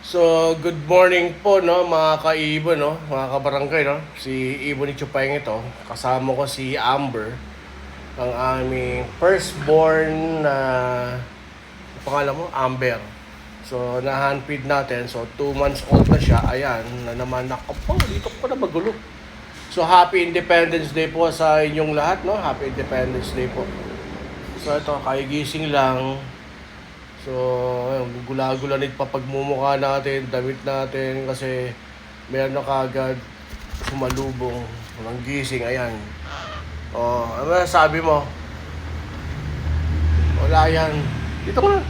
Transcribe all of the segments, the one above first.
So, good morning po, no, mga ka-Ibon, no, mga kabarangay, no. Si Ibon ni Chupayng ito. Kasama ko si Amber, ang aming firstborn na pangalan mo, Amber. So, na-handfeed natin. So, 2 months old na siya. Ayan, na naman ako po. Dito ko na magulo. So, Happy Independence Day po sa inyong lahat, no. Happy Independence Day po. So, ito, kagigising lang. So, gula-gulanit pa pagmumukha natin, damit natin, kasi meron na kagad sumalubong, walang gising, ayan. Oh, ano na sabi mo? Wala yan. Dito ko na.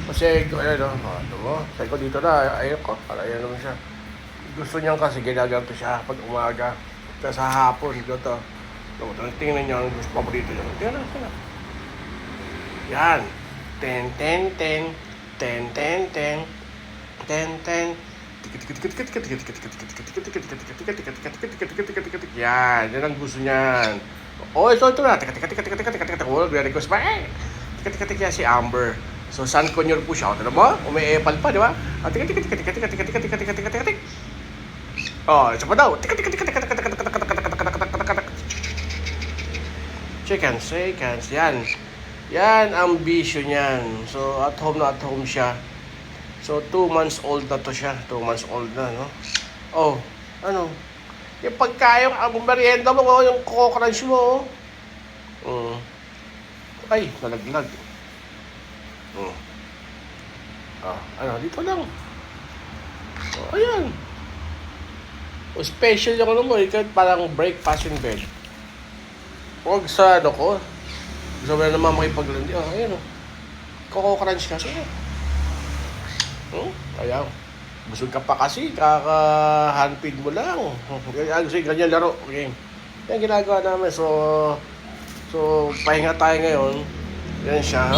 Kasi, ayan o, ito mo, sabi ko dito na, ayun ko, para ayan naman siya. Gusto niyan kasi ginaganto siya pag umaga. Kaya sa hapon, dito. Tingnan niyo ang gusto paborito niyo. Tingnan na. Yan. Ten, ten, ten. Ten, ten, ten. Ten, ten. Yan. Yan ang gusto niyan. Oh, ito na. Oh, request pa eh. Yan si Amber. So, Sun Conure po siya. Ito na mo? Umiepal pa, di ba? Oh, isa pa daw. Chickens. Yan. Yan ang bisyo niyan. So, at home siya. So, 2 months old na to siya. 2 months old na, no? Oh, ano? Yung pagkain, ang merienda mo, yung Coco Crunch mo, oh. Ay, nalaglag. Ano, dito lang. Oh, ayan. O, special yung ano mo, parang breakfast in bed. Huwag sa, ano ko, gusto mo na naman makipaglandi. Oh, ayun o. Coco Crunch kasi. Ayaw. Busog ka pa kasi. Kaka-handfeed mo lang. Ganyan laro. Okay. Yan ginagawa namin. So, pahinga tayo ngayon. Yan siya.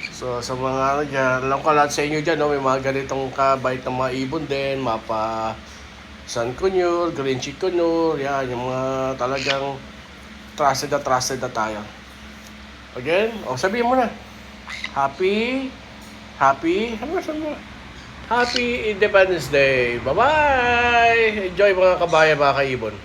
So, sa mga ano dyan, alam ko lahat sa inyo dyan, no, may mga ganitong kabait ng mga ibon din, mapa Sun Conure, Green Cheek Conure, yan, yung mga talagang trusted na tayo. Again, sabihin mo na. Happy Independence Day. Bye-bye! Enjoy mga kabayan, mga kaibon.